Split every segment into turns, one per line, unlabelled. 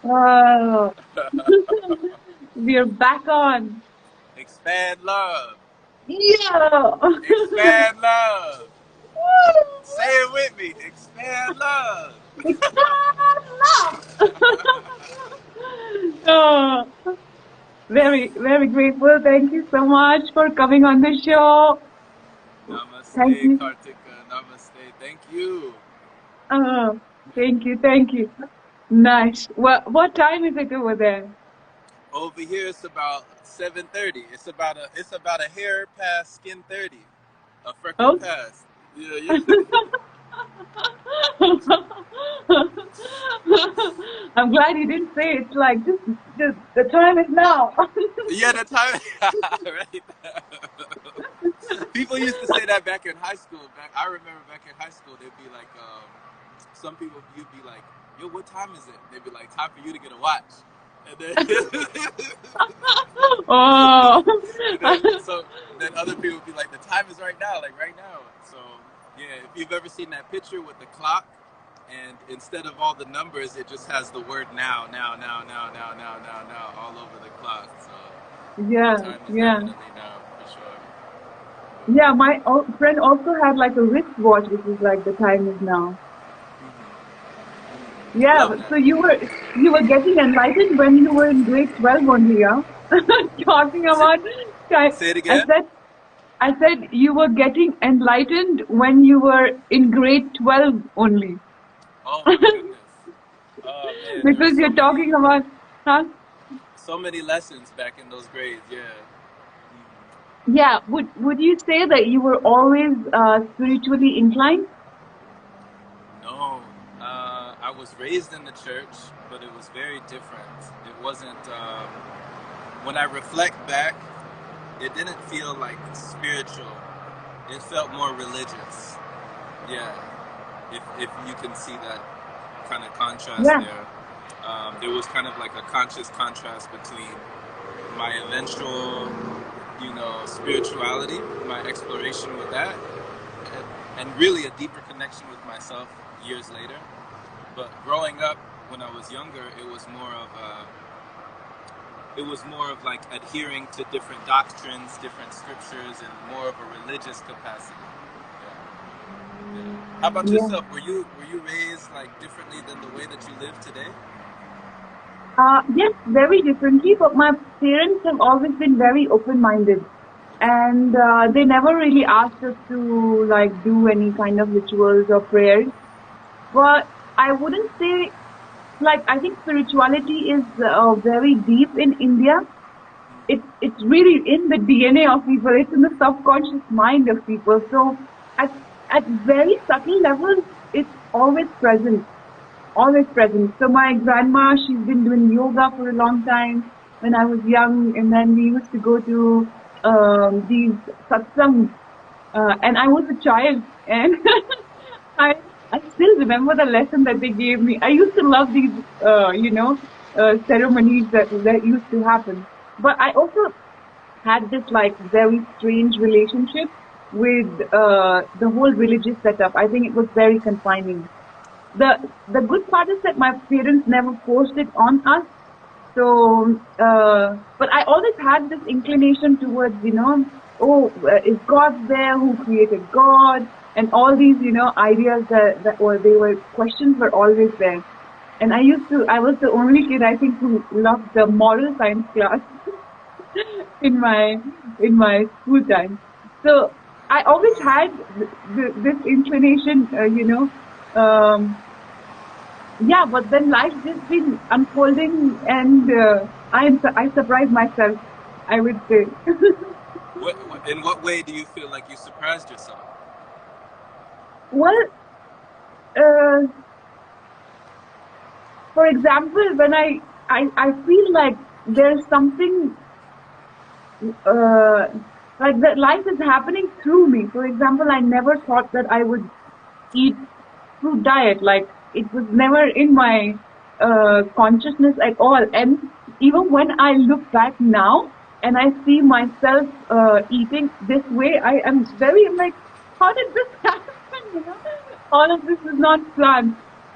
Oh, we're back on.
Expand love.
Yeah.
Expand love. Say
Woo!
it with me. Expand love.
Expand love. Oh, very grateful. Thank you so much for coming on the show. Thank
Namaste,
you.
Kartika. Namaste. Thank you.
Oh, thank you. Thank you. Nice. What time is it over there?
Over here it's about 7:30. It's about a hair past skin 30. A freckle
Oh.
past. Yeah, yeah.
I'm glad you didn't say it's like just the time is now.
Yeah, the time right. People used to say that back in high school. I remember back in high school they'd be like, some people you'd be like, "Yo, what time is it?" They'd be like, "Time for you to get a watch." And then,
Oh.
and then so then other people would be like, "The time is right now, like right now." So yeah, if you've ever seen that picture with the clock, and instead of all the numbers, it just has the word now, now, now, now, now, now, now, now, all over the clock. So the
Yeah,
time is
yeah.
definitely now for sure.
Yeah, my friend also had like a wristwatch, which is like the time is now. Yeah,
Love
so
that.
you were getting enlightened when you were in grade 12 only, yeah? Talking
Say,
about time.
say it
I
again.
said I said you were getting enlightened when you were in grade 12 only.
Oh my goodness. Oh man, there were
Because you're talking about, huh?
so many lessons back in those grades. Yeah.
Yeah, would you say that you were always spiritually inclined?
No, I was raised in the church, but it was very different. It wasn't. When I reflect back, it didn't feel like spiritual. It felt more religious. Yeah. If you can see that kind of contrast
Yeah,
there, there was kind of like a conscious contrast between my eventual, spirituality, my exploration with that, and really a deeper connection with myself years later. But growing up, when I was younger, it was more of like adhering to different doctrines, different scriptures, and more of a religious capacity. Yeah. Yeah. How about
yeah.
yourself? Were you raised like differently than the way that you live today?
Yes, very differently, but my parents have always been very open-minded. And they never really asked us to like do any kind of rituals or prayers. But I wouldn't say like I think spirituality is very deep in India. It's really in the DNA of people. It's in the subconscious mind of people. So at at very subtle levels, it's always present. So my grandma, she's been doing yoga for a long time when I was young, and then we used to go to these satsangs, and I was a child, and I I still remember the lesson that they gave me. I used to love these, ceremonies that used to happen. But I also had this like very strange relationship with the whole religious setup. I think it was very confining. The good part is that my parents never forced it on us. So, but I always had this inclination towards, oh, is God there? Who created God? And all these, ideas that were, they were, questions were always there. And I was the only kid, I think, who loved the moral science class in my, in my school time. So I always had this inclination, yeah, but then life just been unfolding, and I surprised myself, I would say.
In what way do you feel like you surprised yourself?
Well, uh, for example, when I feel like there's something, uh, like that life is happening through me. For example, I never thought that I would eat fruit diet. Like it was never in my consciousness at all. And even when I look back now and I see myself eating this way, I'm like, how did this happen? All of this is not planned.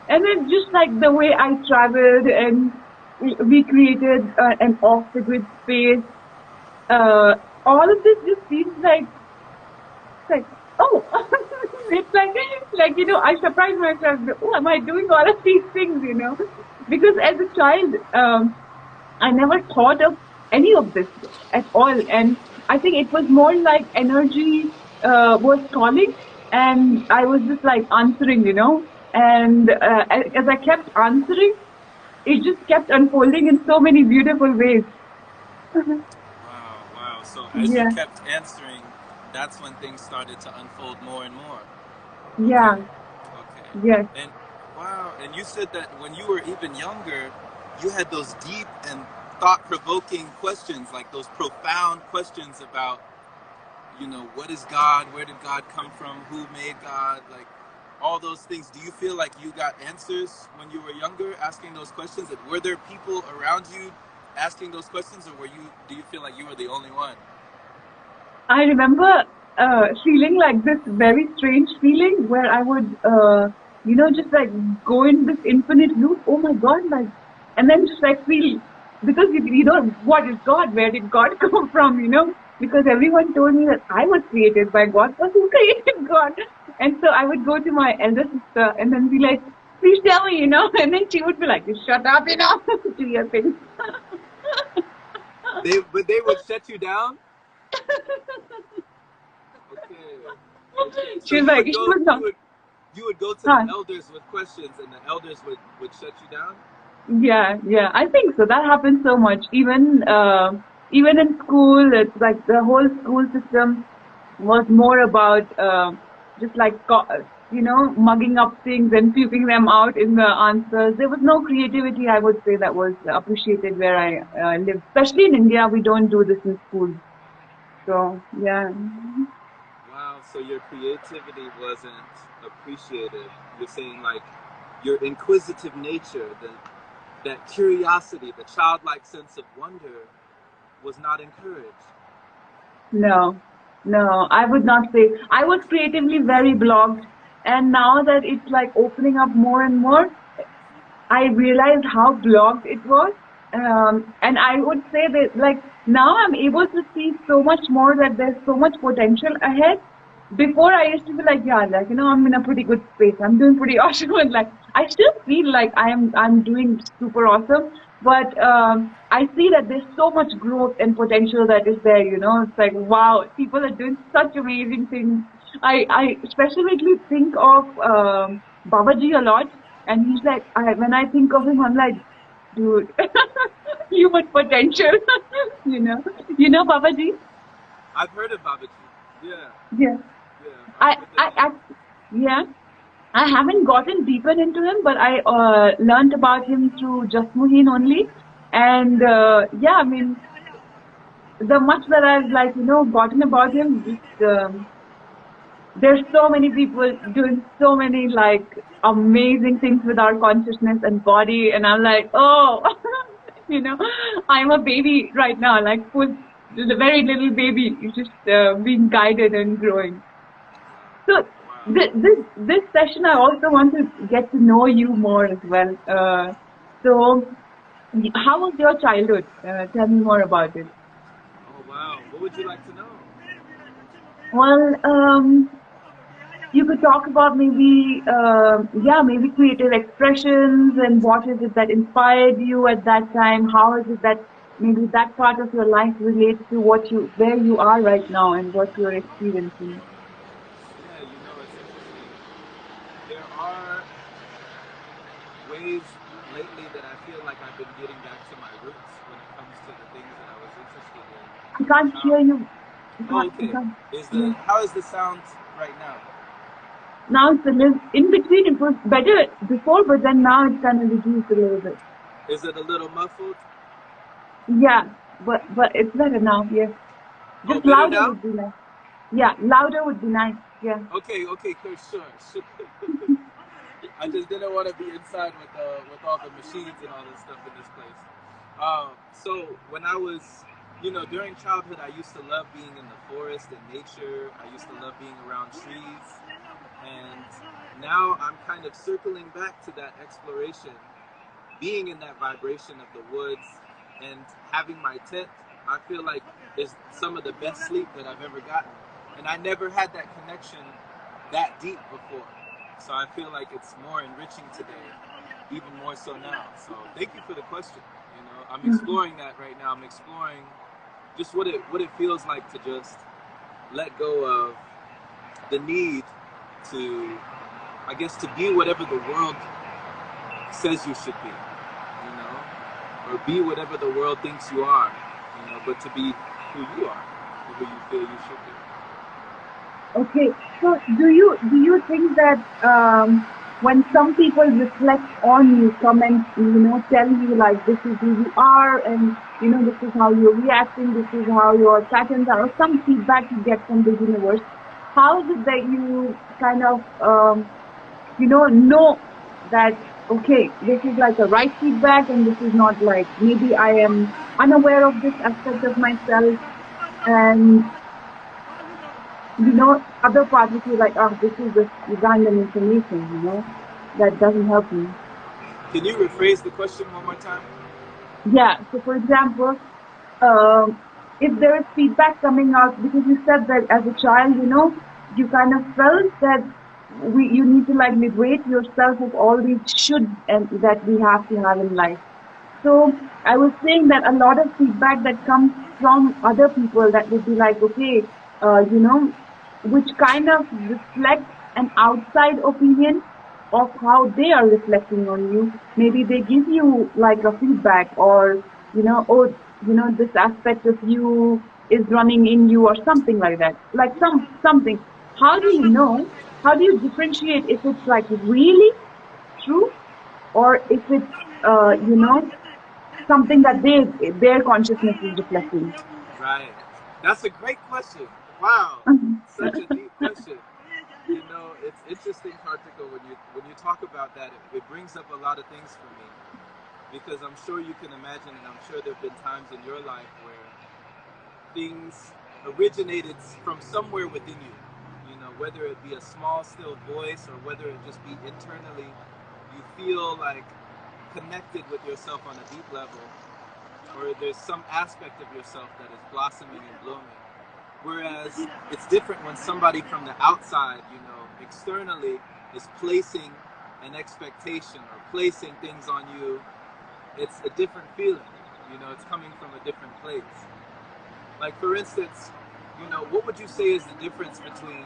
And then just like the way I traveled and we created an off-the-grid space. Uh, all of this just seems like, oh, it's like, I surprise myself. Oh, am I doing all of these things, Because as a child, I never thought of any of this at all. And I think it was more like energy was calling, and I was just like answering. And as I kept answering, it just kept unfolding in so many beautiful ways.
Wow, wow. So as you
Yeah,
kept answering, that's when things started to unfold more and more. Okay,
yeah,
okay.
yes.
And wow, and you said that when you were even younger, you had those deep and thought-provoking questions, like those profound questions about, what is God? Where did God come from? Who made God? Like all those things. Do you feel like you got answers when you were younger, asking those questions? And were there people around you asking those questions, or do you feel like you were the only one?
I remember feeling like this very strange feeling where I would, just like go in this infinite loop. Oh my God, like, and then just like feel, because what is God? Where did God come from? Because everyone told me that I was created by God, but who created God? And so I would go to my elder sister and then be like, please tell me, and then she would be like, shut up, do your thing.
But they would shut you down. Okay, okay. So
She was like, she was not.
you would go to the
Huh.
elders with questions, and the elders would shut you down.
Yeah, yeah, I think so. That happens so much. Even in school, it's like the whole school system was more about just like mugging up things and puking them out in the answers. There was no creativity, I would say, that was appreciated where I lived. Especially in India, we don't do this in schools. So yeah,
Wow. So your creativity wasn't appreciated. You're saying like your inquisitive nature, that curiosity, the childlike sense of wonder, was not encouraged.
no, no, I would not say. I was creatively very blocked, and now that it's like opening up more and more, I realized how blocked it was. And I would say that like now I'm able to see so much more, that there's so much potential ahead. Before I used to be like, yeah, like, I'm in a pretty good space. I'm doing pretty awesome. And like, I still feel like I'm doing super awesome. But, I see that there's so much growth and potential that is there. It's like, wow, people are doing such amazing things. I specifically think of, Babaji a lot, and he's like, when I think of him, I'm like, dude, human potential, you know. You know Babaji?
I've heard of Babaji. Yeah,
Yeah.
yeah. I've
I,
heard the
I,
name.
I, yeah. I haven't gotten deeper into him, but I learned about him through Jasmuheen only. And yeah, I mean, the much that I've like, gotten about him, just there's so many people doing so many like amazing things with our consciousness and body, and I'm like, oh, you know, I'm a baby right now, like full, the very little baby, just being guided and growing. So
Wow.
this session, I also want to get to know you more as well. So, how was your childhood? Tell me more about it.
Oh wow. What would you like to know?
Well, you could talk about maybe, yeah, maybe creative expressions and what is it that inspired you at that time? How is it that maybe that part of your life relates to where you are right now and what you're experiencing?
Yeah, it's interesting. There are ways lately that I feel like I've been getting back to my roots when it comes to the things that I was interested in
I
as a
can't
child.
hear you.
Oh,
I
okay.
can't.
Is
Yeah.
the how is the sound right now?
Now it's a little in between. It was better before, but then now it's kind of reduced a little bit.
Is it a little muffled?
Yeah, but it's better now. Yes,
Oh,
just
better
louder
now?
would be nice. Yeah, louder would be nice. Yeah.
Okay, okay, sure, sure. I just didn't want to be inside with all the machines and all this stuff in this place. So when I was, during childhood, I used to love being in the forest and nature. I used to love being around trees, and now I'm kind of circling back to that exploration being in that vibration of the woods and having my tent, I feel like is some of the best sleep that I've ever gotten. And I never had that connection that deep before. So I feel like it's more enriching today, even more so now. So thank you for the question. You know, I'm exploring that right now. I'm exploring just what it feels like to just let go of the need to, I guess, to be whatever the world says you should be, you know, or be whatever the world thinks you are, you know, but to be who you are, or who you feel you should be.
Okay, so do you think that when some people reflect on you, comment, tell you like this is who you are, and this is how you're reacting, this is how your patterns are, or some feedback you get from the universe, how is it that you kind of know that okay, this is like a right feedback, and this is not, like maybe I am unaware of this aspect of myself, and other parts of you like, oh, this is just random information, that doesn't help me.
Can you rephrase the question one more time?
Yeah. So, for example, if there is feedback coming out, because you said that as a child, you kind of felt that you need to like liberate yourself of all these shoulds and that we have to have in life. So I was saying that a lot of feedback that comes from other people that would be like, okay, which kind of reflects an outside opinion of how they are reflecting on you. Maybe they give you like a feedback, or, oh, this aspect of you is running in you, or something like that. Like something. How do you know? How do you differentiate if it's like really true, or if it's, something that their consciousness is reflecting?
Right. That's a great question. Wow. Such a deep question. You know, it's interesting, Kartika, when you talk about that, it brings up a lot of things for me. Because I'm sure you can imagine, and I'm sure there have been times in your life where things originated from somewhere within you. You know, whether it be a small, still voice, or whether it just be internally, you feel like connected with yourself on a deep level, or there's some aspect of yourself that is blossoming and blooming. Whereas it's different when somebody from the outside, externally is placing an expectation or placing things on you. It's a different feeling. It's coming from a different place. Like, for instance, what would you say is the difference between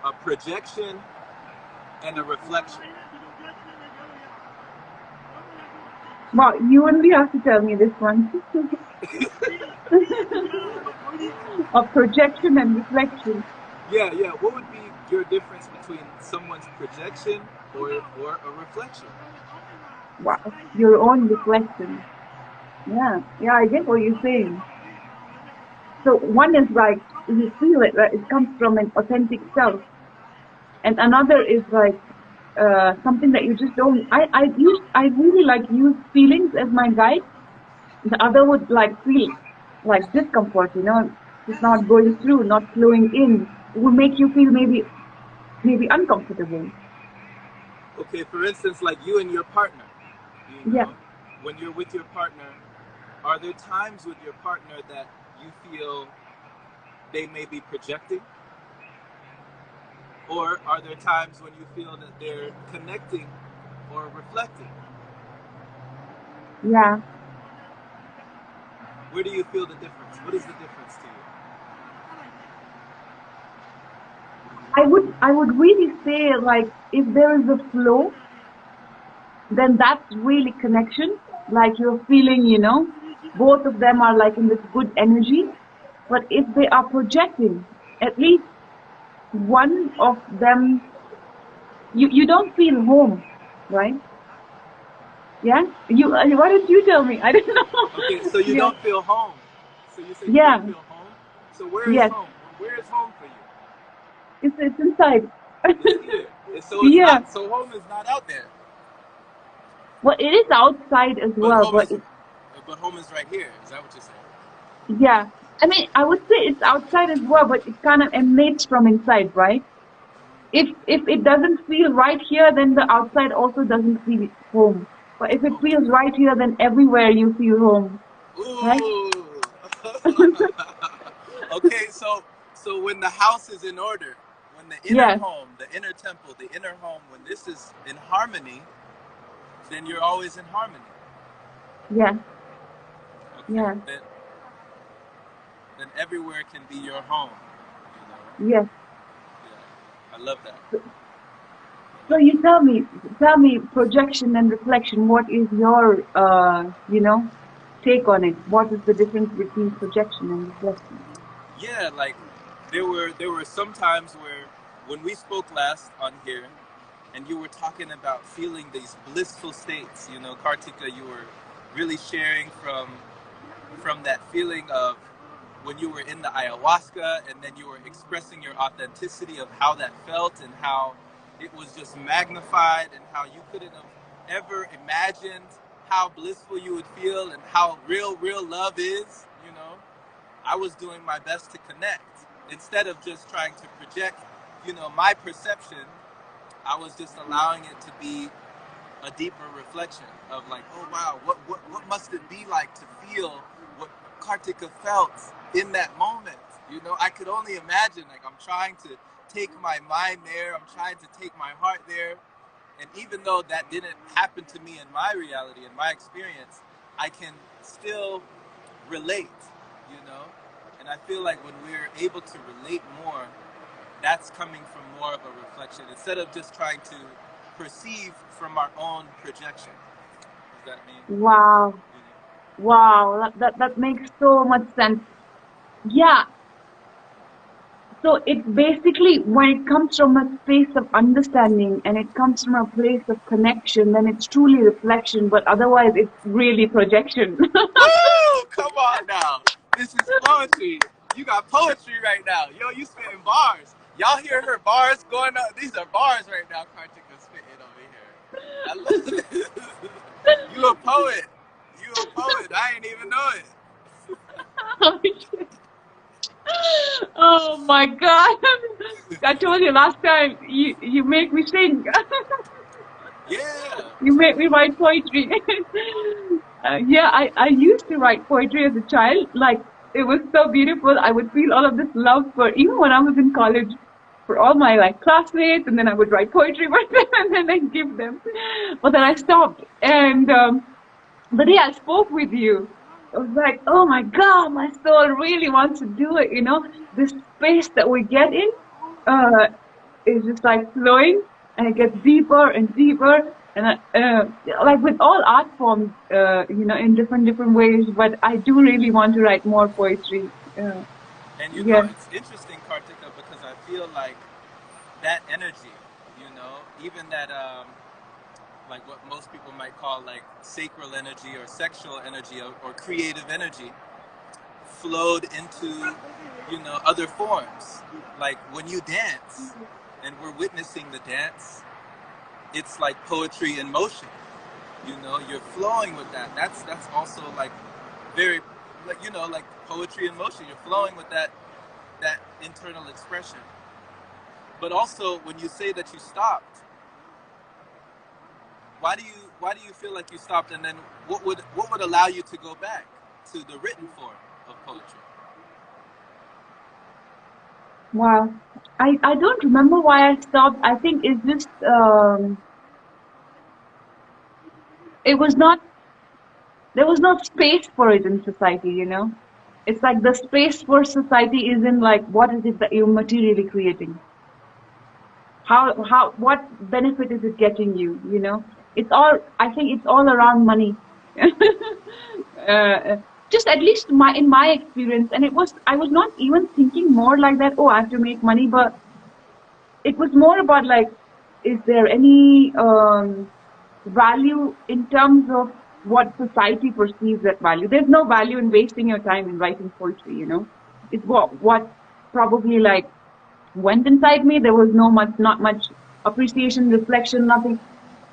a projection and a reflection?
Well, you only have to tell me this one. Of projection and reflection.
Yeah. What would be your difference between someone's projection or a reflection?
Wow, your own reflection. Yeah, I get what you're saying. So one is like you feel it, right? It comes from an authentic self, and another is like something that you just don't. I really like use feelings as my guide. The other would like feel like discomfort, just not going through, not flowing in. It will make you feel maybe uncomfortable.
Okay, for instance, like you and your partner,
Yeah.
when you're with your partner, are there times with your partner that you feel they may be projecting? Or are there times when you feel that they're connecting or reflecting?
Yeah.
Where do you feel the difference? What is the difference to you?
I would really say, like, if there is a flow, then that's really connection. Like you're feeling, both of them are like in this good energy. But if they are projecting, at least one of them, you don't feel home, right? Yeah. Why did you tell me? I don't know.
Okay, so you
Yeah.
don't feel home. So you say you
Yeah.
don't feel home. So where is
Yes.
home? Where is home for you?
It's inside.
It's here. So it's
Yeah.
not. So home is not out there.
Well, it is outside as
But
well, but
home is right here. Is that what you're saying?
yeah. I mean, I would say it's outside as well, but it kind of emanates from inside, right? If it doesn't feel right here, then the outside also doesn't feel home. But if it
Okay.
feels right here, then everywhere you feel home, right?
Ooh. Okay, so when the house is in order, when the inner
Yes,
home, the inner temple, the inner home, when this is in harmony, then you're always in harmony.
yes,
Okay,
yes,
then everywhere can be your home. You know,
yes.
yeah, I love that. I
So
love
you
that.
tell me, projection and reflection. What is your, take on it? What is the difference between projection and reflection?
Yeah, like there were some times where when we spoke last on here, and you were talking about feeling these blissful states. You know, Kartika, you were really sharing from that feeling of when you were in the ayahuasca, and then you were expressing your authenticity of how that felt and how it was just magnified, and how you couldn't have ever imagined how blissful you would feel and how real love is. You know, I was doing my best to connect instead of just trying to project, my perception. I was just allowing it to be a deeper reflection of like, oh wow, what must it be like to feel what Kartika felt in that moment? You know, I could only imagine. Like, I'm trying to take my mind there, I'm trying to take my heart there, and even though that didn't happen to me in my reality, in my experience, I can still relate. You know, and I feel like when we're able to relate more, that's coming from more of a reflection instead of just trying to perceive from our own projection. Does that mean?
Wow, wow, that makes so much sense. Yeah. So it basically, when it comes from a space of understanding and it comes from a place of connection, then it's truly reflection. But otherwise, it's really projection.
Woo! Come on now. This is poetry. You got poetry right now. Yo, you spitting bars. Y'all hear her bars going up? These are bars right now. Kartika's spitting over here. I love it. You a poet. You a poet. I ain't even know it.
Oh my God. I told you last time, you make me sing.
Yeah.
You make me write poetry. Yeah, I used to write poetry as a child. Like, it was so beautiful. I would feel all of this love for, even when I was in college, for all my like classmates, and then I would write poetry for them and then I'd give them. But then I stopped. And the day I spoke with you, I was like, oh my God, my soul really wants to do it. This space that we get in, uh, is just like flowing, and it gets deeper and deeper. And like with all art forms, in different ways. But I do really want to write more poetry.
And
Yeah.
it's interesting, Kartika, because I feel like that energy, even that, like what most people might call like sacral energy or sexual energy, or creative energy, flowed into, other forms. Like when you dance and we're witnessing the dance, it's like poetry in motion. You're flowing with that. That's also like very, like, like poetry in motion. You're flowing with that internal expression. But also, when you say that you stopped, why do you feel like you stopped? And then what would allow you to go back to the written form of poetry?
Wow. I don't remember why I stopped. I think it's just it was not there was no space for it in society. It's like the space for society is in like what is it that you're materially creating? What benefit is it getting you? It's all, I think it's all around money. uh, just at least in my experience, and I was not even thinking more like that, oh, I have to make money, but it was more about like, is there any value in terms of what society perceives that value? There's no value in wasting your time in writing poetry. It's what probably like went inside me. There was not much appreciation, reflection, nothing.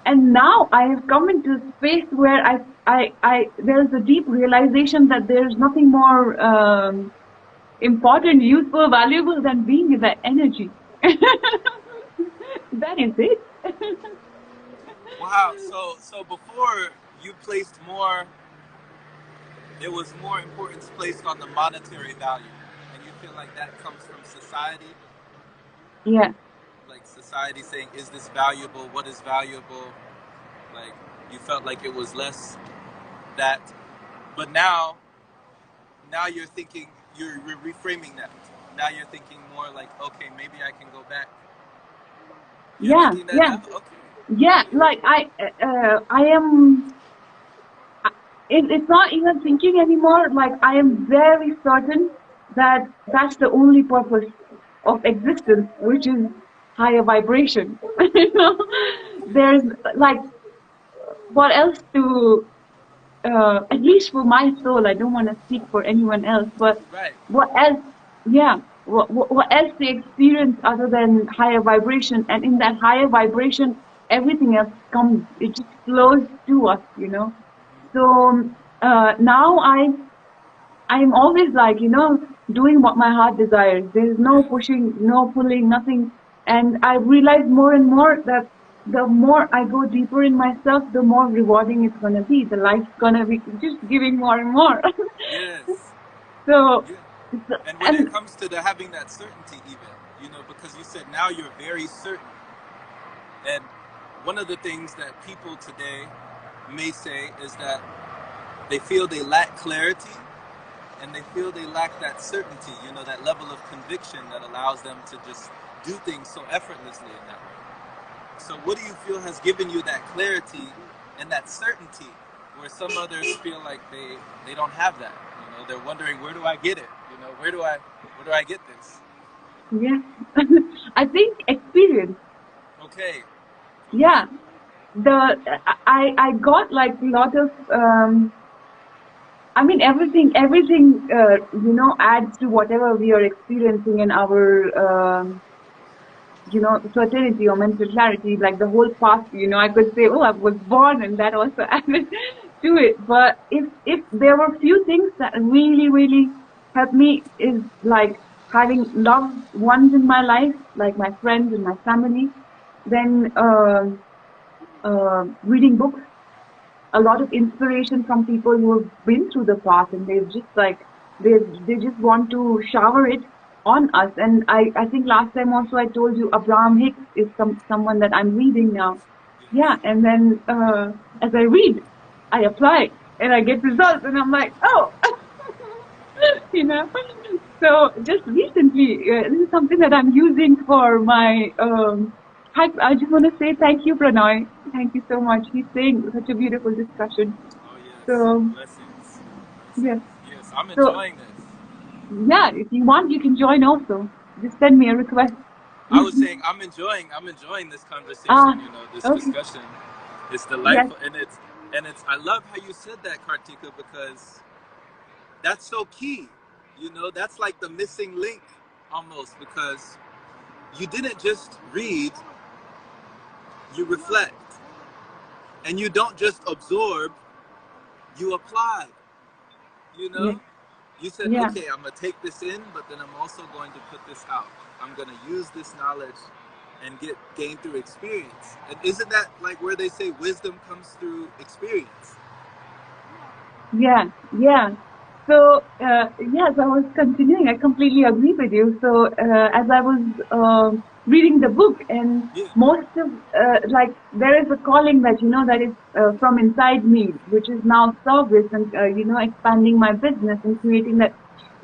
And now I have come into a space where there's a deep realization that there's nothing more important, useful, valuable than being in that energy. That is it.
Wow. So before you placed more, it was more importance placed on the monetary value, and you feel like that comes from society,
Yeah,
like society saying, "Is this valuable? What is valuable?" Like you felt like it was less that, but now you're thinking you're reframing that. Now you're thinking more like, okay, maybe I can go back. You're
yeah,
thinking that
yeah,
now, okay.
yeah. Like I am. It's not even thinking anymore. Like I am very certain that that's the only purpose of existence, which is higher vibration. You know, there's like what else to at least for my soul, I don't want to speak for anyone else, but
Right.
what else, yeah, what else to experience other than higher vibration? And in that higher vibration, everything else comes, it just flows to us, you know? So, now I'm always like, doing what my heart desires. There's no
Yeah.
pushing, no pulling, nothing. And I realize more and more that the more I go deeper in myself, the more rewarding it's gonna be. The life's gonna be just giving more and more.
Yes.
so,
Yeah.
so,
And when it
and
comes to the having that certainty, even, because you said now you're very certain. And one of the things that people today may say is that they feel they lack clarity and they feel they lack that certainty, that level of conviction that allows them to just do things so effortlessly in that way. So, what do you feel has given you that clarity and that certainty where some others feel like they don't have that? They're wondering, where do I get it? Where do I get this?
yeah, I think experience.
Okay. Okay.
Yeah, I got like a lot of I mean, everything, adds to whatever we are experiencing in our, certainty or mental clarity. Like the whole past, I could say, oh, I was born, and that also added to it. But if there were few things that really, really helped me is like having loved ones in my life, like my friends and my family. Then reading books, a lot of inspiration from people who have been through the path, and they've just like they just want to shower it on us. And I think last time also I told you Abraham Hicks is someone that I'm reading now. Yeah,
Yes.
and then as I read, I apply and I get results, and I'm like, oh, you know. So just recently, this is something that I'm using for my. I just want to say thank you, Pranay. Thank you so much. He's saying such a beautiful discussion.
Oh, yes.
So
Blessings.
yes.
Blessings. Yes, I'm
So
enjoying this.
yeah, if you want, you can join also. Just send me a request.
I was saying I'm enjoying this conversation,
Ah,
this
okay.
discussion. It's
Yes.
delightful, and it's I love how you said that, Kartika, because that's so key. That's like the missing link almost, because you didn't just read, you reflect, and you don't just absorb, you apply. You
Yes.
know, you said,
Yeah.
okay, I'm gonna take this in, but then I'm also going to put this out. I'm gonna use this knowledge and gain through experience. And isn't that like where they say wisdom comes through experience?
Yeah. Yeah. So, yes, I was continuing. I completely agree with you. So, as I was reading the book, and
Yeah.
most of, like, there is a calling that, that is from inside me, which is now service and, expanding my business and creating that,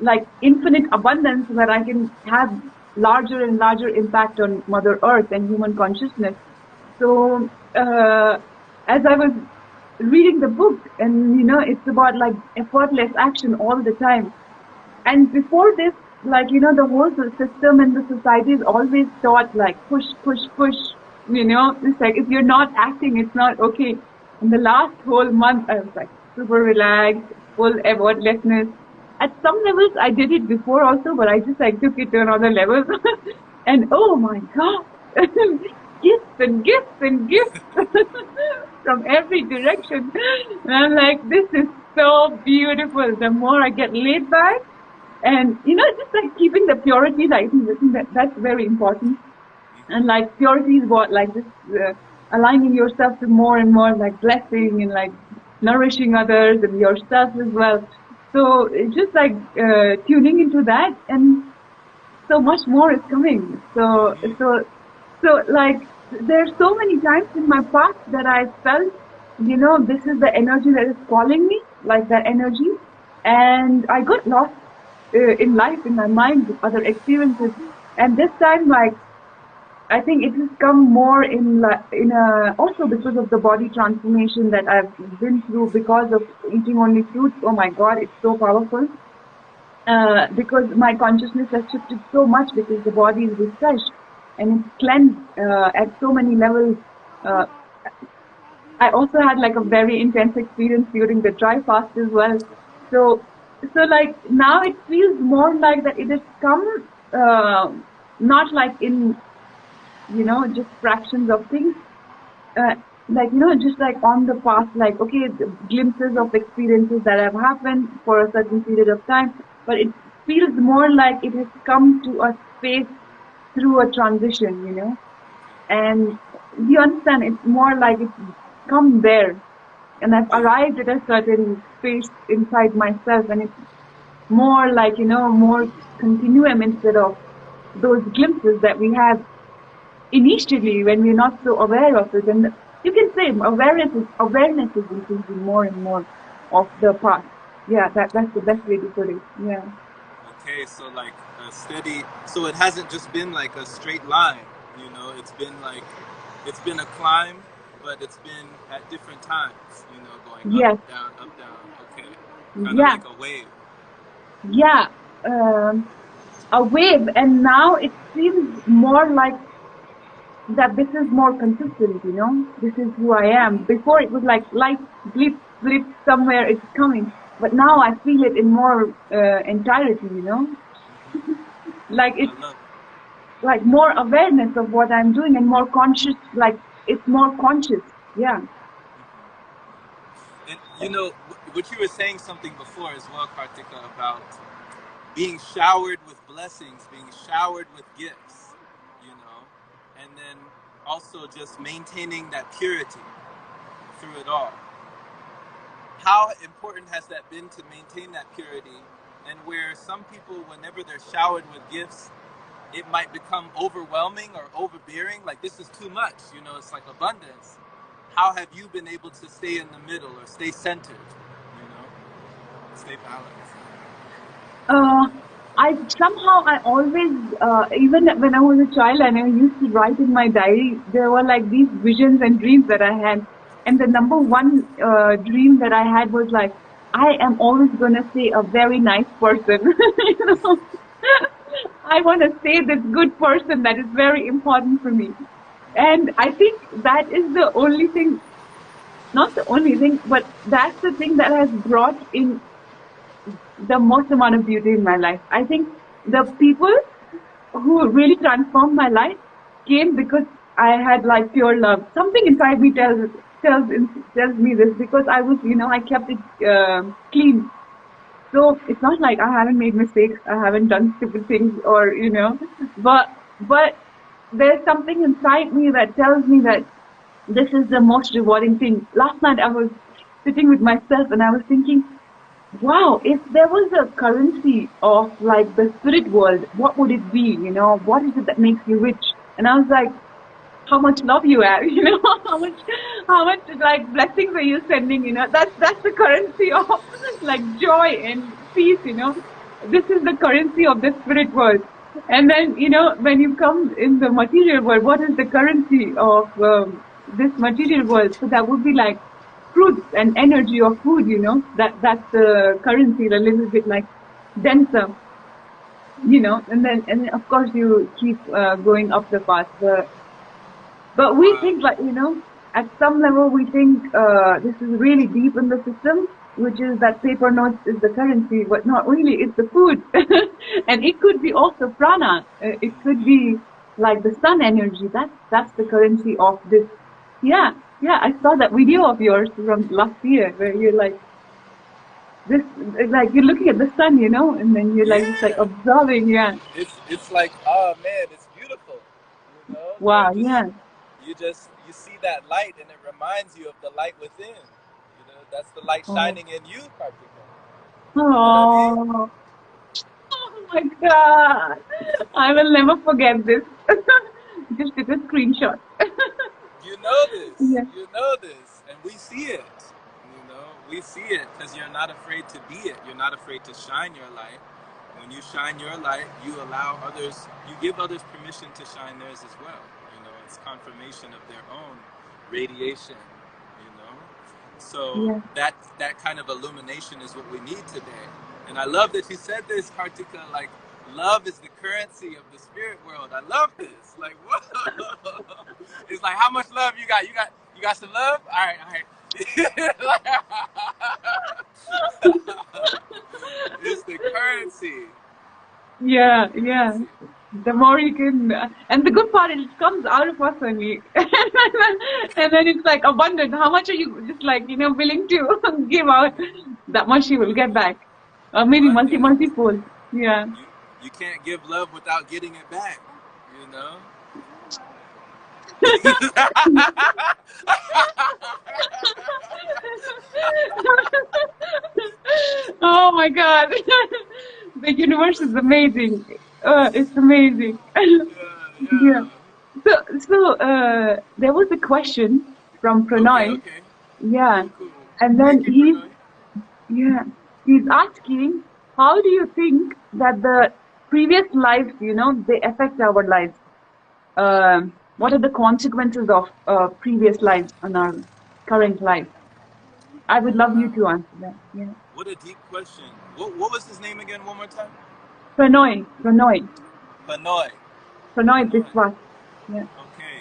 like, infinite abundance where I can have larger and larger impact on Mother Earth and human consciousness. So, as I was reading the book, and it's about like effortless action all the time. And before this, like, the whole system and the society is always taught like push, push, push. It's like if you're not acting, it's not okay. In the last whole month, I was like super relaxed, full effortlessness. At some levels, I did it before also, but I just like took it to another level. And oh my God, gifts and gifts and gifts from every direction. And I'm like, this is so beautiful. The more I get laid back, and just like keeping the purity, like I think that's very important. And like purity is what, like this aligning yourself to more and more like blessing and like nourishing others and yourself as well. So it's just like tuning into that, and so much more is coming. So like there's so many times in my past that I felt, this is the energy that is calling me, like that energy, and I got lost in life, in my mind, with other experiences. And this time, like I think it has come more in a also because of the body transformation that I've been through because of eating only fruits. Oh my God, it's so powerful. Because my consciousness has shifted so much because the body is refreshed and it's cleansed at so many levels. Uh, I also had like a very intense experience during the dry fast as well. So, so like now it feels more like that it has come, not like in, just fractions of things, uh, like, just like on the path, like, okay, the glimpses of experiences that have happened for a certain period of time, but it feels more like it has come to a space through a transition, and you understand, it's more like it's come there, and I've
Yeah.
arrived at a certain space inside myself, and it's more like, more continuum instead of those glimpses that we have initially when we're not so aware of it. And you can say awareness is increasing more and more of the past. Yeah, that's the best way to put it. Yeah.
Okay, so like a steady, so it hasn't just been like a straight line, it's been a climb, but it's been at different times, going
Yes.
up, down, okay. Kind of
Yeah.
like a wave.
Yeah. A wave, and now it seems more like that this is more consistent, this is who I am. Before it was like light blip, blip, somewhere it's coming. But now I feel it in more entirety, like it's
I love
like more awareness of what I'm doing and more conscious, like it's more conscious. Yeah.
it. And what you were saying something before as well, Kartika, about being showered with blessings, being showered with gifts, and then also just maintaining that purity through it all. How important has that been to maintain that purity? And where some people, whenever they're showered with gifts, it might become overwhelming or overbearing, like this is too much, it's like abundance. How have you been able to stay in the middle or stay centered, stay balanced?
Uh, I always, even when I was a child and I used to write in my diary, there were like these visions and dreams that I had. And the number one dream that I had was like, I am always going to say a very nice person. you know? I want to say this good person that is very important for me. And I think that is the only thing, not the only thing, but that's the thing that has brought in the most amount of beauty in my life. I think the people who really transformed my life came because I had like pure love. Something inside me tells tells me this because I was, I kept it clean. So it's not like I haven't made mistakes, I haven't done stupid things, or but there's something inside me that tells me that this is the most rewarding thing. Last night I was sitting with myself and I was thinking, wow, if there was a currency of like the spirit world, what would it be? What is it that makes you rich? And I was like, how much love you have, how much like blessings are you sending, that's the currency of like joy and peace. This is the currency of the spirit world. And then, when you come in the material world, what is the currency of this material world? So that would be like fruits and energy of food, that's the currency, a little bit like denser, and then of course you keep going up the path. But we
Wow.
think like, at some level we think this is really deep in the system, which is that paper notes is the currency, but not really, it's the food. And it could be also prana. It could be like the sun energy. That's the currency of this. Yeah, yeah, I saw that video of yours from last year where you're like, this, like you're looking at the sun, and then you're like, just like
Yeah.
observing, yeah.
It's like, oh man, it's beautiful.
Wow,
Just
yeah.
you see that light, and it reminds you of the light within. You know, that's the light
Oh,
shining in you, Kartika. You know what I mean?
oh, oh my God. I will never forget this. Just took a screenshot.
You know this.
Yeah,
You know this. And we see it. You know, we see it because you're not afraid to be it. You're not afraid to shine your light. When you shine your light, you allow others, you give others permission to shine theirs as well. You know, it's confirmation of their own radiation, you know. So
yeah,
that kind of illumination is what we need today. And I love that you said this, Kartika, like love is the currency of the spirit world. I love this. Like, whoa. It's like, how much love you got? You got some love? All right, all right. It's the currency.
yeah,
The
yeah.
currency.
The more you can, and the good part is it comes out of us only. And then it's like abundant. How much are you just like, willing to give out? That much you will get back. Or maybe
Abundant.
multi-fold. Yeah.
You you can't give love without getting it back. You know.
Oh my God. The universe is amazing. It's amazing.
Yeah,
Yeah.
yeah.
So, there was a question from
Okay,
Pranay.
okay.
Yeah.
Cool, cool.
And then
Thank you, Pranay.
yeah, he's asking, how do you think that the previous lives, they affect our lives? What are the consequences of previous lives on our current life? I would love you
Wow.
to answer that. Yeah.
What a deep question. What was his name again? One more time.
Pranay,
Panoy.
Pranay
Panoy.
Biswas. Yeah.
Okay.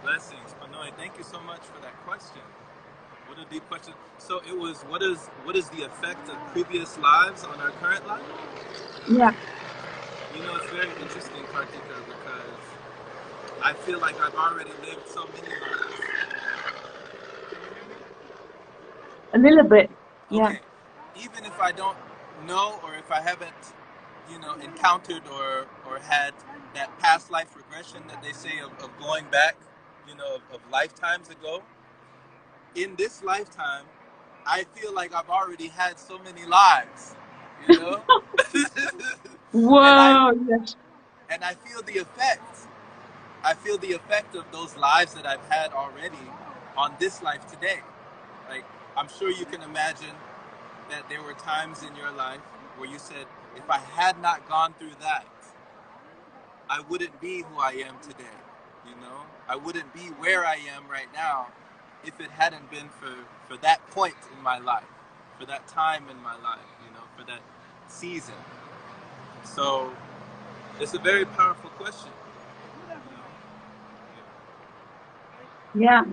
Blessings, Panoy. Thank you so much for that question. What a deep question. So it was what is the effect of previous lives on our current life?
Yeah.
You know, it's very interesting, Kartika, because I feel like I've already lived so many lives. Can you hear me?
A little bit. Yeah.
Okay. Even if I don't know, or if I haven't, encountered or had that past life regression that they say of going back, of lifetimes ago, in this lifetime, I feel like I've already had so many lives, you know? and I
Whoa. Yes.
and I feel the effect. I feel the effect of those lives that I've had already on this life today. Like, I'm sure you can imagine that there were times in your life where you said, if I had not gone through that, I wouldn't be who I am today. I wouldn't be where I am right now if it hadn't been for that point in my life, for that time in my life, for that season. So it's a very powerful question.
Yeah.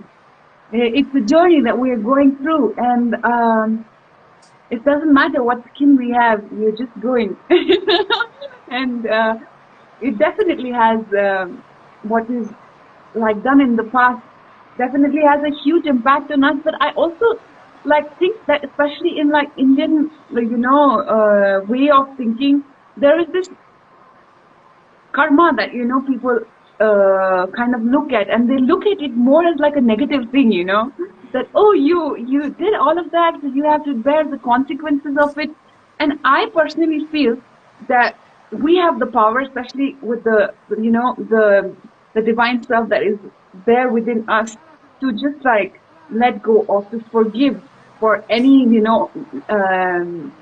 It's a journey that we are going through, and it doesn't matter what skin we have, we're just going. And it definitely has what is like done in the past definitely has a huge impact on us. But I also like think that especially in like Indian, way of thinking, there is this karma that people kind of look at, and they look at it more as like a negative thing, that oh, you did all of that, so you have to bear the consequences of it. And I personally feel that we have the power, especially with the divine self that is there within us, to just like let go of, to forgive for any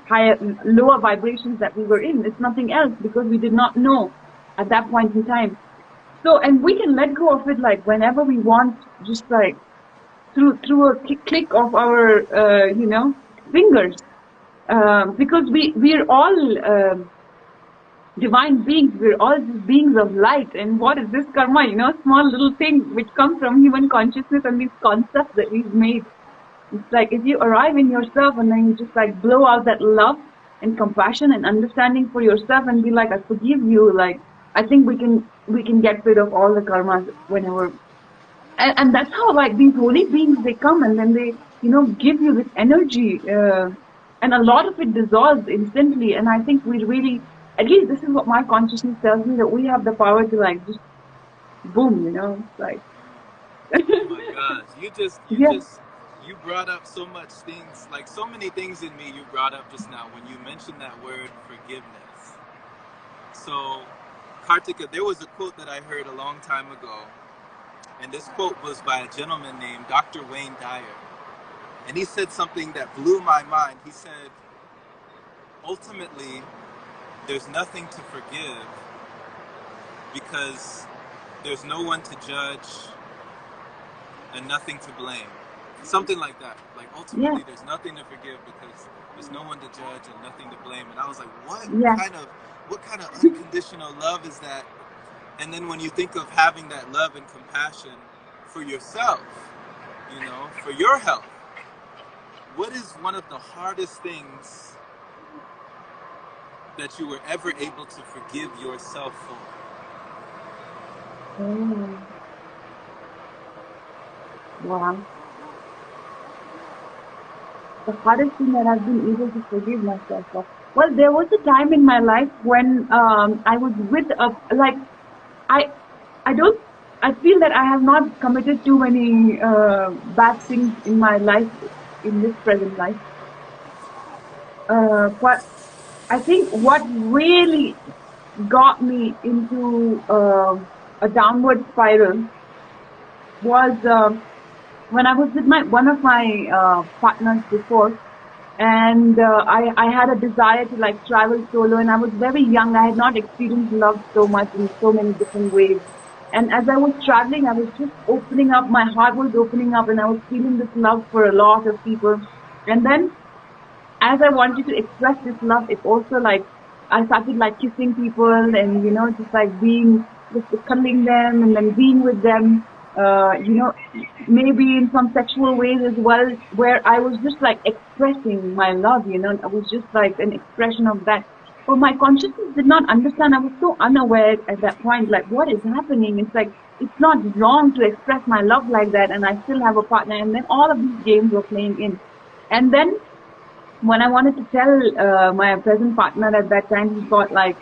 higher lower vibrations that we were in. It's nothing else, because we did not know at that point in time. So, and we can let go of it like whenever we want, just like through a click of our fingers, because we're all divine beings. We're all just beings of light. And what is this karma? Small little thing which comes from human consciousness and these concepts that we've made. It's like if you arrive in yourself and then you just like blow out that love and compassion and understanding for yourself and be like, I forgive you. Like, I think we can get rid of all the karmas whenever. And that's how like these holy beings, they come and then they, give you this energy. And a lot of it dissolves instantly. And I think we really, at least this is what my consciousness tells me, that we have the power to like just boom, like
Oh my gosh.
Yeah,
You brought up so much things, like so many things in me you brought up just now when you mentioned that word forgiveness. So, Kartika, there was a quote that I heard a long time ago, and this quote was by a gentleman named Dr. Wayne Dyer. And he said something that blew my mind. He said, ultimately, there's nothing to forgive because there's no one to judge and nothing to blame. Something like that. Like
yeah,
ultimately there's nothing to forgive because there's no one to judge and nothing to blame. And I was like,
yeah.
what kind of unconditional love is that? And then when you think of having that love and compassion for yourself, for your health, what is one of the hardest things that you were ever able to forgive yourself for?
Oh, wow. The hardest thing that I've been able to forgive myself for. Well, there was a time in my life when I was with a like I I don't I feel that I have not committed too many bad things in my life in this present life. But I think what really got me into a downward spiral was when I was with my one of my partners before, and I had a desire to like travel solo, and I was very young. I had not experienced love so much in so many different ways. And as I was traveling, I was just opening up. My heart was opening up, and I was feeling this love for a lot of people. And then as I wanted to express this love, it also like I started like kissing people and just like being just cuddling them and then being with them. Maybe in some sexual ways as well, where I was just like expressing my love. I was just like an expression of that. But my consciousness did not understand. I was so unaware at that point. Like, what is happening? It's like it's not wrong to express my love like that, and I still have a partner. And then all of these games were playing in, and then when I wanted to tell my present partner at that time, he got like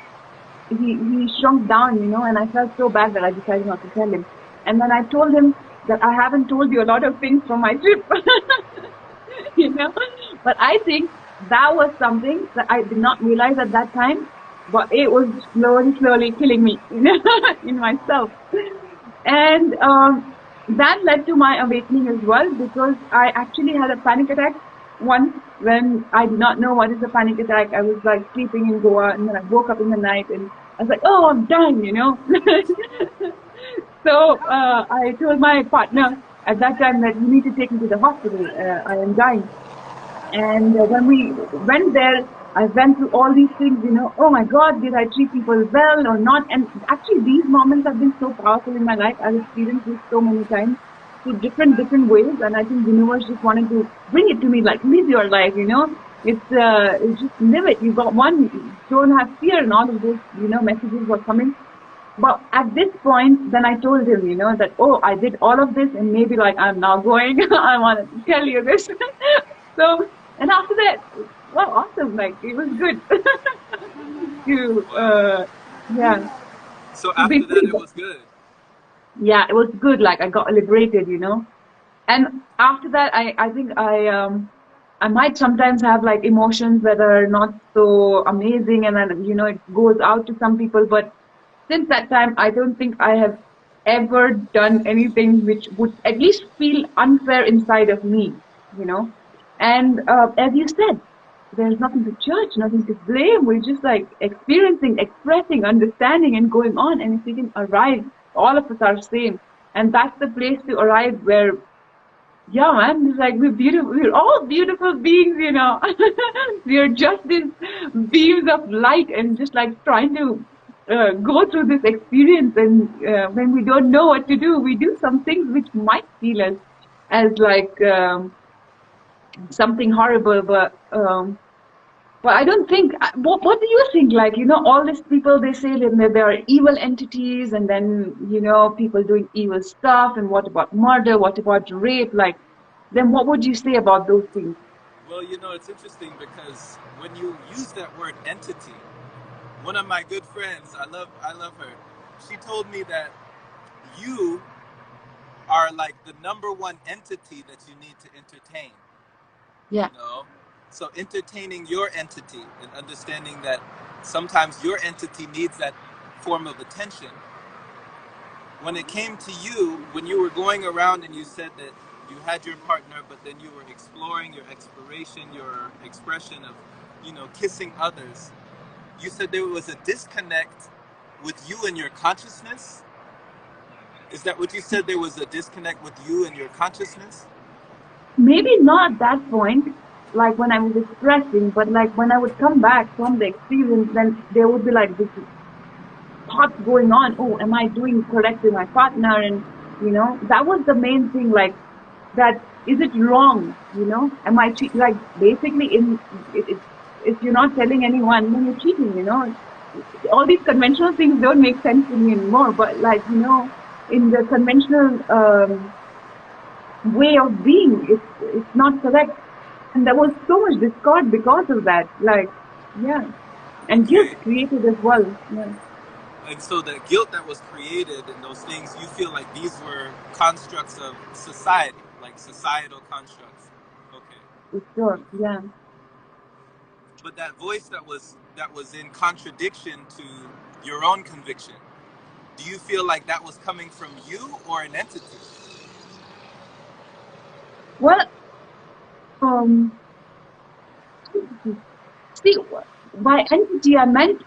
he shrunk down, and I felt so bad that I decided not to tell him. And then I told him that I haven't told you a lot of things from my trip, you know. But I think that was something that I did not realize at that time, but it was slowly, slowly killing me, in myself. And that led to my awakening as well because I actually had a panic attack once when I did not know what is a panic attack. I was like sleeping in Goa and then I woke up in the night and I was like, oh, I'm done. So I told my partner at that time that you need to take me to the hospital. I am dying. And when we went there, I went through all these things. Oh my God, did I treat people well or not? And actually, these moments have been so powerful in my life. I've experienced this so many times through different ways. And I think universe just wanted to bring it to me, like live your life. It's just live it. You got one, don't have fear, and all of those, messages were coming. But at this point, then I told him, that, oh, I did all of this and maybe like I'm now going, I wanted to tell you this. So, and after that, well, awesome. Like it was good to,
Wow.
yeah,
So
to be
after that
free.
it was good.
Yeah, it was good. Like I got liberated. And after that, I think I might sometimes have like emotions that are not so amazing and then, it goes out to some people. But since that time, I don't think I have ever done anything which would at least feel unfair inside of me. And as you said, there's nothing to judge, nothing to blame. We're just like experiencing, expressing, understanding, and going on. And if we can arrive, all of us are same. And that's the place to arrive where, yeah, man, it's like we're beautiful. We're all beautiful beings. We're just these beams of light and just like trying to go through this experience. And when we don't know what to do, we do some things which might feel as like something horrible, but I don't think. What do you think? Like, all these people they say that there are evil entities, and then people doing evil stuff. And what about murder? What about rape? Like, then what would you say about those things?
Well, it's interesting because when you use that word entity, one of my good friends, I love her. She told me that you are like the number one entity that you need to entertain.
Yeah.
You know, so entertaining your entity and understanding that sometimes your entity needs that form of attention. When it came to you, when you were going around and you said that you had your partner, but then you were exploring your exploration, your expression of, you know, kissing others, you said there was a disconnect with you and your consciousness. Is that what you said? There was a disconnect with you and your consciousness?
Maybe not at that point, like when I was expressing, but like when I would come back from the experience, then there would be like this thoughts going on. Oh, am I doing correct with my partner? And, you know, that was the main thing, like, that, is it wrong? You know, am I like, basically, if you're not telling anyone, then you're cheating, you know. All these conventional things don't make sense to me anymore, but like, you know, in the conventional way of being, it's not correct. And there was so much discord because of that. Like, yeah. And guilt
Okay.
created as well. Yeah.
And so the guilt that was created and those things, you feel like these were constructs of society, like societal constructs. Okay.
Sure. Yeah.
But that voice that was in contradiction to your own conviction, do you feel like that was coming from you or an entity?
Well, see, by entity, I meant,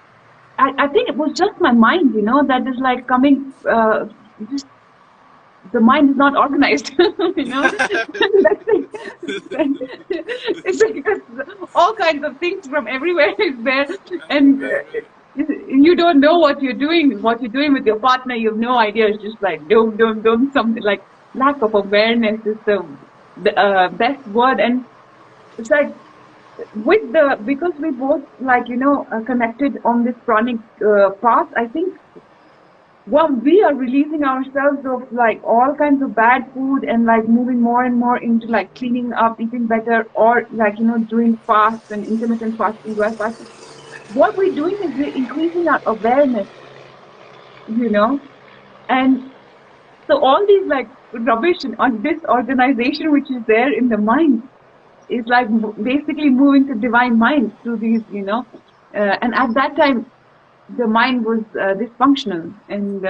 I think it was just my mind, you know, that is like coming, just the mind is not organized, you know. That's it. It's because all kinds of things from everywhere is there, and
Right, right.
you don't know what you're doing. What you're doing with your partner, you have no idea. It's just like don't something like lack of awareness is the best word, and it's like because we both like you know are connected on this chronic path. I think well, we are releasing ourselves of like all kinds of bad food and like moving more and more into like cleaning up, eating better, or like, you know, doing fast and intermittent fasting, dry fasting. What we're doing is we're increasing our awareness, you know, and so all these like rubbish and on this organization which is there in the mind is like basically moving to divine mind through these, you know, and at that time the mind was dysfunctional, and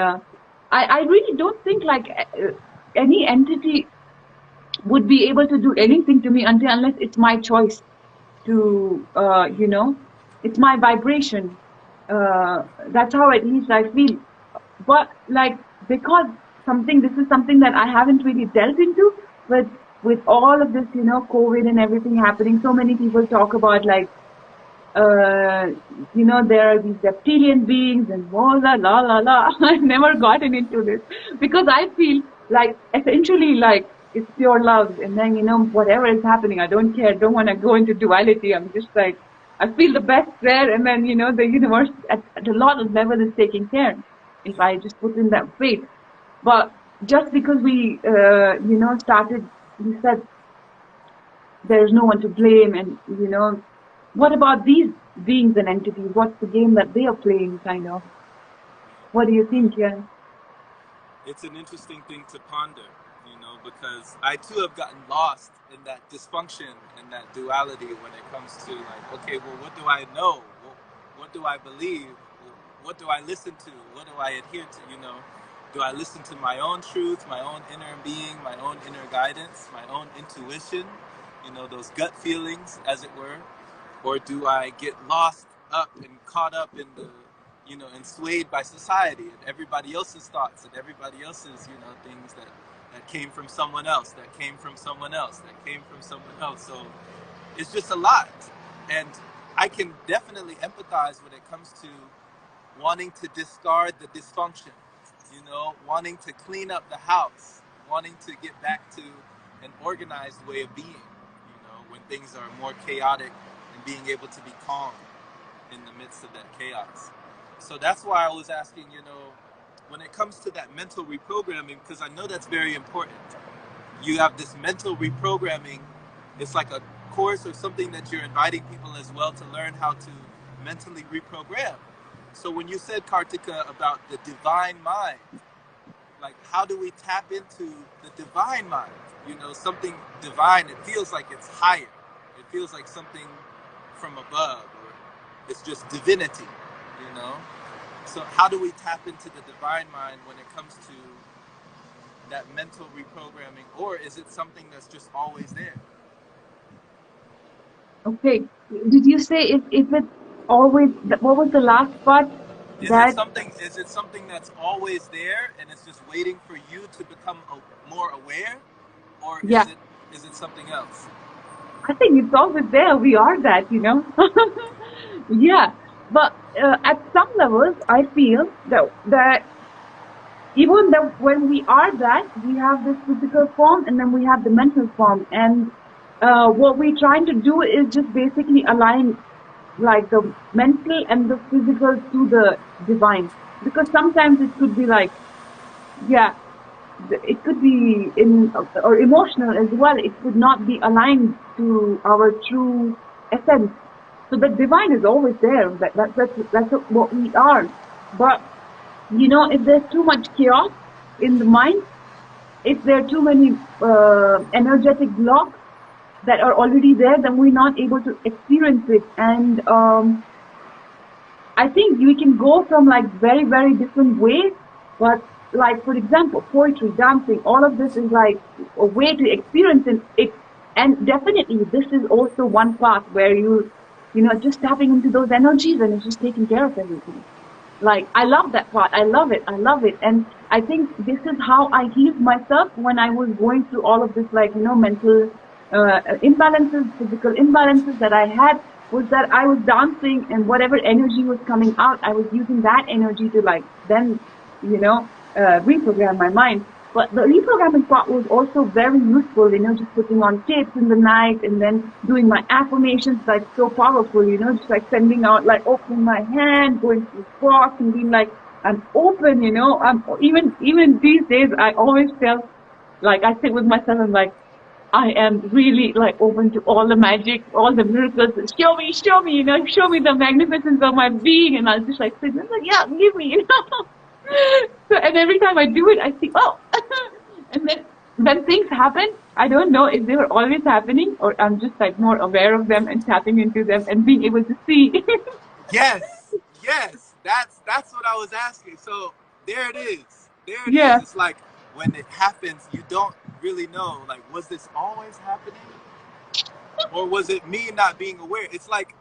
I really don't think like any entity would be able to do anything to me unless it's my choice to you know, it's my vibration. That's how at least I feel. But like because this is something that I haven't really delved into, but with all of this, you know, COVID and everything happening, so many people talk about like uh, you know, there are these reptilian beings and la. I've never gotten into this because I feel like essentially like it's pure love, and then you know whatever is happening, I don't care. Don't want to go into duality. I'm just like I feel the best there, and then you know the universe at a lot of level is taking care if I just put in that faith. But just because we you know started, we said there's no one to blame, and you know what about these beings and entities? What's the game that they are playing, kind of? What do you think? Yeah.
It's an interesting thing to ponder, you know, because I too have gotten lost in that dysfunction and that duality when it comes to like, okay, well, what do I know? What do I believe? What do I listen to? What do I adhere to? You know, do I listen to my own truth, my own inner being, my own inner guidance, my own intuition? You know, those gut feelings, as it were, or do I get lost up and caught up in the, you know, and swayed by society and everybody else's thoughts and everybody else's, you know, things that came from someone else, that came from someone else, that came from someone else. So it's just a lot. And I can definitely empathize when it comes to wanting to discard the dysfunction, you know, wanting to clean up the house, wanting to get back to an organized way of being, you know, when things are more chaotic and being able to be calm in the midst of that chaos. So that's why I was asking, you know, when it comes to that mental reprogramming, because I know that's very important. You have this mental reprogramming. It's like a course or something that you're inviting people as well to learn how to mentally reprogram. So when you said, Kartika, about the divine mind, like how do we tap into the divine mind? You know, something divine. It feels like it's higher. It feels like something from above, or it's just divinity. You know. So how do we tap into the divine mind when it comes to that mental reprogramming, or is it something that's just always there?
Okay. Did you say if it's always, what was the last part? That,
Is it something that's always there and it's just waiting for you to become more aware, or
yeah,
is it something else?
I think it's always there. We are that, you know. Yeah. But at some levels, I feel that even though when we are that, we have this physical form and then we have the mental form. And what we're trying to do is just basically align like the mental and the physical to the divine. Because sometimes it could be like, yeah, it could be in or emotional as well. It could not be aligned to our true essence. So the divine is always there. That's what we are. But you know, if there's too much chaos in the mind, if there are too many energetic blocks that are already there, then we're not able to experience it. And I think we can go from like very, very different ways. But like, for example, poetry, dancing, all of this is like a way to experience it. And definitely this is also one path where you know, just tapping into those energies and it's just taking care of everything. Like, I love that part. I love it. I love it. And I think this is how I healed myself when I was going through all of this, like, you know, mental imbalances, physical imbalances that I had, was that I was dancing and whatever energy was coming out, I was using that energy to like then, you know, reprogram my mind. But the reprogramming part was also very useful, you know, just putting on tapes in the night and then doing my affirmations, like so powerful, you know, just like sending out, like opening my hand, going through thoughts and being like, I'm open, you know, I'm even these days, I always felt like I sit with myself and like, I am really like open to all the magic, all the miracles. Show me, you know, show me the magnificence of my being. And I'll just like sit and like, yeah, give me, you know. So, and every time I do it, I think, oh, and then when things happen, I don't know if they were always happening or I'm just like more aware of them and tapping into them and being able to see.
Yes, yes, that's what I was asking. So there it is. There it
Yeah.
is. It's like when it happens, you don't really know. Like, was this always happening, or was it me not being aware? It's like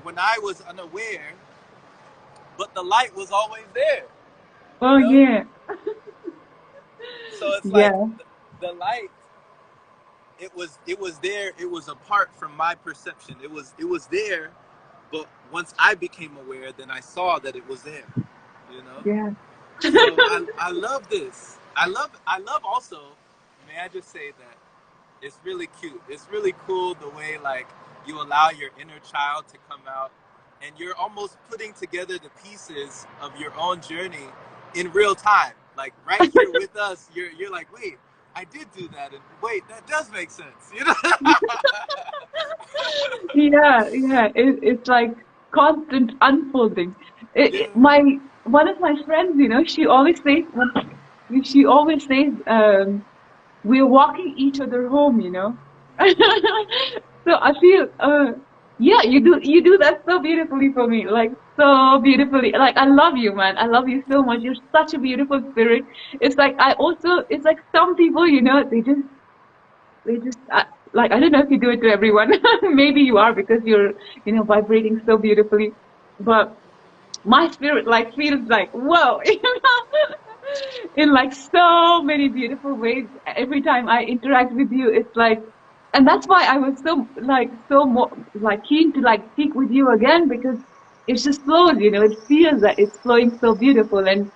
when I was unaware, but the light was always there. You
Oh,
know.
yeah.
So it's like
Yeah.
the light. It was there. It was apart from my perception. It was there, but once I became aware, then I saw that it was there. You know.
Yeah.
So I love this. I love also. May I just say that it's really cute. It's really cool the way like you allow your inner child to come out, and you're almost putting together the pieces of your own journey in real time. Like right here with us, you're like, wait, I did do that, and wait, that does make sense. You know?
Yeah, yeah. It's like constant unfolding.
Yeah.
My one of my friends, you know, she always says, we're walking each other home, you know. So I feel, yeah, you do that so beautifully for me, like so beautifully. Like I love you, man. I love you so much. You're such a beautiful spirit. It's like it's like some people, you know, they just like I don't know if you do it to everyone. Maybe you are because you're you know vibrating so beautifully, but my spirit like feels like whoa, you know, in like so many beautiful ways. Every time I interact with you, it's like, and that's why I was so like so more like keen to like speak with you again because it just flows, you know, it feels that it's flowing so beautiful and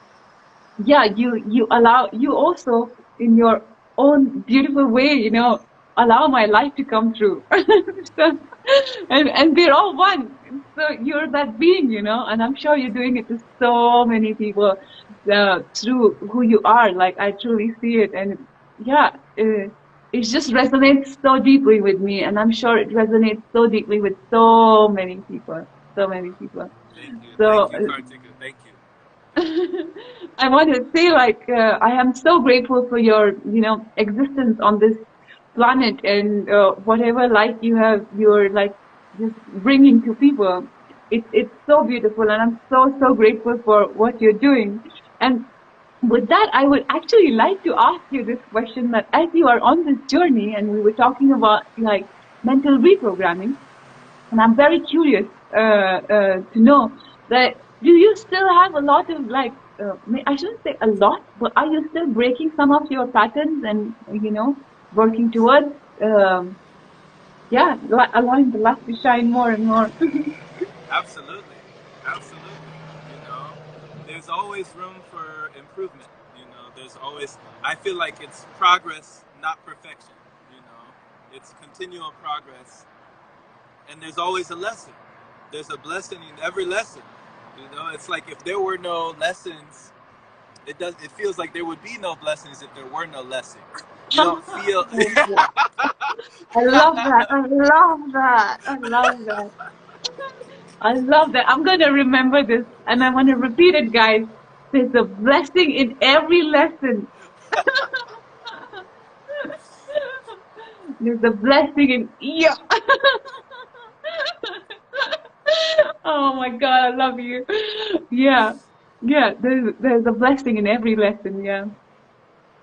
yeah, you allow you also in your own beautiful way, you know, allow my life to come true. So, and we're all one. So you're that being, you know, and I'm sure you're doing it to so many people through who you are. Like I truly see it, and yeah, it just resonates so deeply with me, and I'm sure it resonates so deeply with so many people, so many people.
Thank you,
So
thank you, Kartika. Thank you.
I want to say, like, I am so grateful for your, existence on this planet and whatever light you're like just bringing to people. It's so beautiful, and I'm so grateful for what you're doing. And with that, I would actually like to ask you this question: that as you are on this journey, and we were talking about like mental reprogramming, and I'm very curious to know that do you still have a lot of like, I shouldn't say a lot, but are you still breaking some of your patterns and, working towards, allowing the light to shine more and more?
Absolutely, absolutely. You know, there's always room for improvement. You know, there's always. I feel like it's progress, not perfection. You know, it's continual progress, and there's always a lesson. There's a blessing in every lesson. You know, it's like if there were no lessons, it feels like there would be no blessings if there were no lessons. You don't feel.
I love that. I love that. I love that. I love that. I'm going to remember this and I want to repeat it, guys. There's a blessing in every lesson. There's a blessing in, yeah. Oh my God, I love you. Yeah. Yeah, there's a blessing in every lesson, yeah.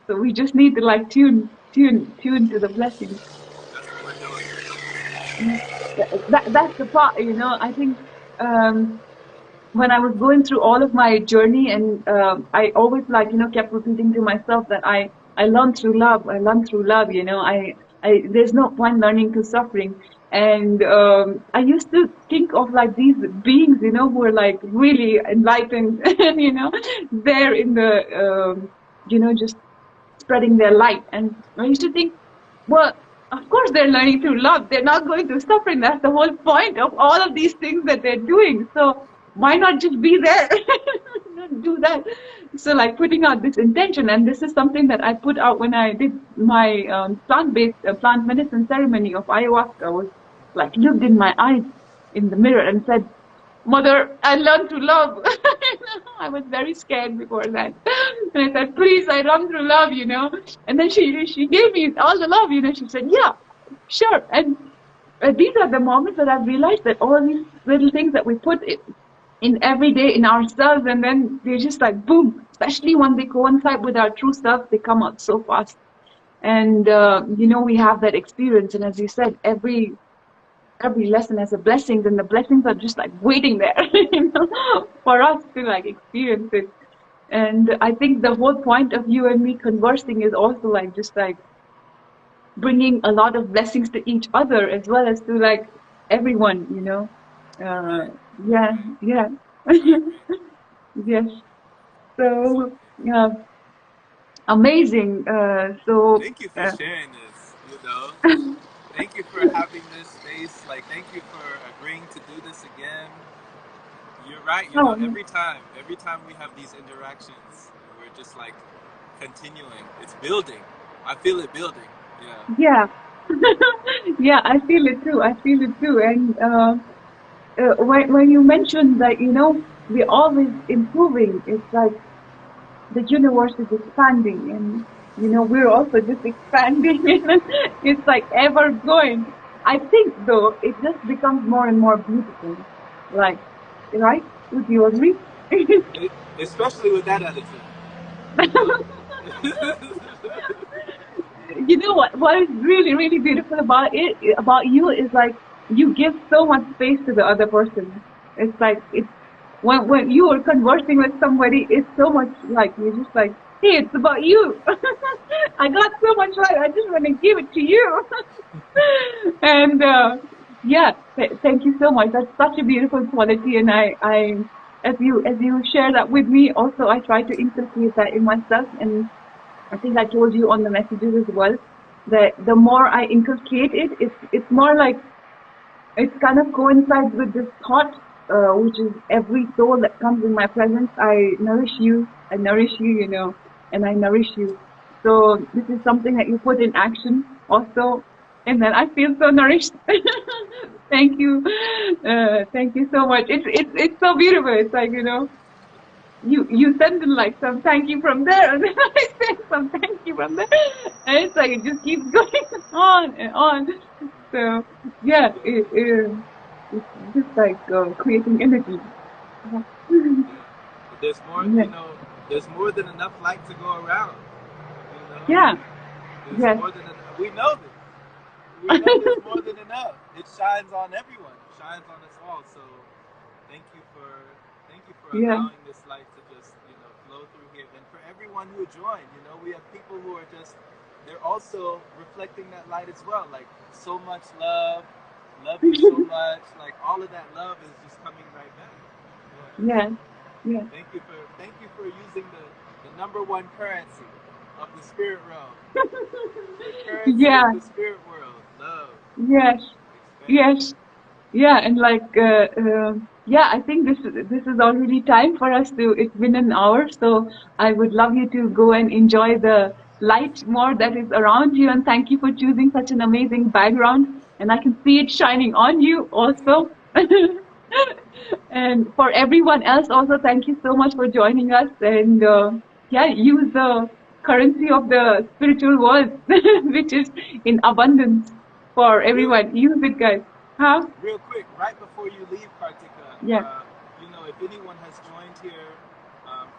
So we just need to like tune to the blessing.
That's what we're doing.
Yeah. That's the part, I think um when I was going through all of my journey, and I always like, kept repeating to myself that I learned through love. I learned through love. I there's no point learning through suffering. And I used to think of like these beings, who are like really enlightened, and they're in the just spreading their light. And I used to think, well, of course they're learning through love. They're not going through suffering. That's the whole point of all of these things that they're doing. So why not just be there? Do that. So like putting out this intention, and this is something that I put out when I did my plant-based plant medicine ceremony of ayahuasca. I was like looked in my eyes in the mirror and said, Mother, I learned to love. I was very scared before that. And I said, please, I learned to love, And then she gave me all the love, She said, yeah, sure. And these are the moments that I've realized that all these little things that we put in every day in ourselves, and then they're just like, boom, especially when they coincide with our true self, they come out so fast. And, we have that experience. And as you said, every lesson has a blessing, and the blessings are just like waiting there, for us to like experience it. And I think the whole point of you and me conversing is also like just like bringing a lot of blessings to each other as well as to like everyone, Uh,
Right.
yeah,
Right.
yeah,
Right.
yes. So, amazing.
Thank you for sharing this. You know, thank you for having this space. Like, thank you for agreeing to do this again. You're right. You know,
oh,
every time we have these interactions, we're just like continuing. It's building. I feel it building. Yeah.
yeah, yeah. I feel it too. I feel it too. And when you mentioned that, we're always improving, it's like the universe is expanding, and we're also just expanding. It's like ever going. I think though it just becomes more and more beautiful. Like, right? Would you agree?
Especially with that attitude. You know.
You know what is really really beautiful about it, about you, is like you give so much space to the other person. It's like it's when you are conversing with somebody, it's so much like you're just like, hey, it's about you. I got so much light, I just want to give it to you. And yeah, thank you so much. That's such a beautiful quality, and I as you share that with me, also I try to inculcate that in myself. And I think I told you on the messages as well that the more I inculcate it, it's more like it kind of coincides with this thought, which is every soul that comes in my presence, I nourish you, and I nourish you. So this is something that you put in action also, and then I feel so nourished. Thank you, thank you so much. It's so beautiful. It's like. you send them like some thank you from there, and then I send some thank you from there, and it's like it just keeps going on and on. So yeah, it's just like creating energy.
Yeah. But there's more,
Yeah,
there's more than enough light to go around.
yeah,
There's
yes.
more than enough. We know this. We know there's more than enough. It shines on everyone. It shines on us all. So thank you for thank you for
Yeah.
allowing this light to just flow through here. And for everyone who joined, we have people who are just they're also reflecting that light as well. Like so much love you so much. Like all of that love is just coming right back. Yeah.
Yeah, yeah.
Thank you for using the number one currency of the spirit realm. The currency
Yeah,
of the spirit world. Love.
yes,
Expand.
yes. Yeah, and like, yeah, I think this is already time for us to. It's been an hour, so I would love you to go and enjoy the light more that is around you. And thank you for choosing such an amazing background. And I can see it shining on you also. And for everyone else, also, thank you so much for joining us. And yeah, use the currency of the spiritual world, which is in abundance for
Real
everyone. Use it, guys. Huh?
real quick, right before you leave, Kartika,
Yeah.
if anyone has joined here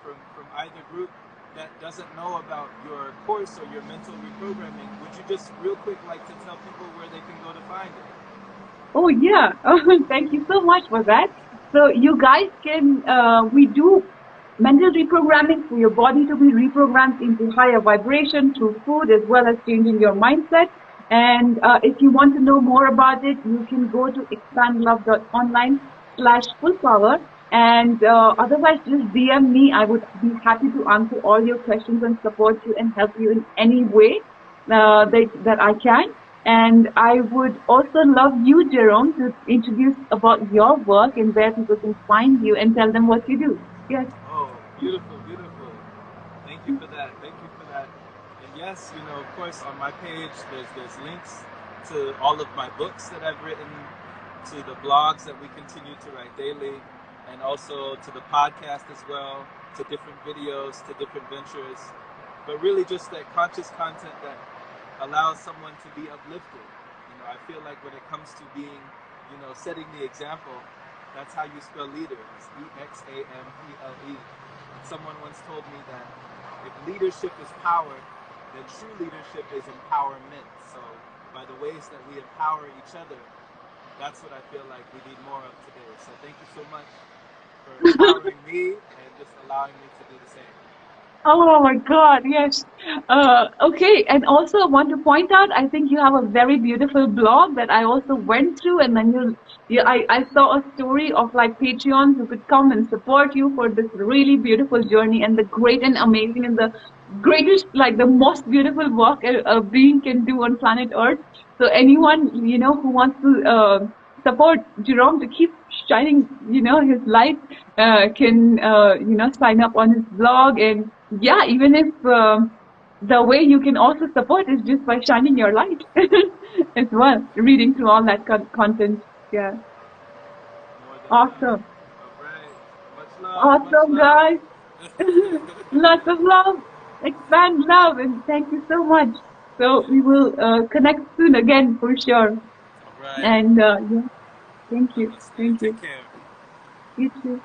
from either group that doesn't know about your course or your mental reprogramming, would you just real quick like to tell people where they can go to find it?
Oh, yeah. Thank you so much for that. So you guys can, we do mental reprogramming for your body to be reprogrammed into higher vibration through food as well as changing your mindset. And if you want to know more about it, you can go to expandlove.online/full power. And otherwise, just DM me. I would be happy to answer all your questions and support you and help you in any way that I can. And I would also love you, Jerome, to introduce about your work and where people can find you and tell them what you do. Yes.
Oh, beautiful, beautiful. Thank you for that. Thank you for that. And yes, of course, on my page, there's links to all of my books that I've written, to the blogs that we continue to write daily, and also to the podcast as well, to different videos, to different ventures. But really, just that conscious content that allows someone to be uplifted. I feel like when it comes to being, setting the example, that's how you spell leader. It's EXAMPLE. Someone once told me that if leadership is power, then true leadership is empowerment. So by the ways that we empower each other, that's what I feel like we need more of today. So thank you so much for empowering me and just allowing me to do the same.
Oh my God, yes. Okay, and also I want to point out, I think you have a very beautiful blog that I also went through, and then I saw a story of like Patreons who could come and support you for this really beautiful journey and the great and amazing and the greatest, like the most beautiful work a being can do on planet Earth. So anyone, who wants to support Jerome to keep shining, his light, can, sign up on his blog. And yeah, even if the way you can also support is just by shining your light as well, reading through all that content. Yeah.
More than enough.
Awesome.
All right. Much love. Much
Awesome,
love.
guys. Lots of love. Expand love. And thank you so much. So we
Yes.
will connect soon again for sure.
All right.
And yeah, thank you.
Namaste.
Thank you.
Take care.
You too.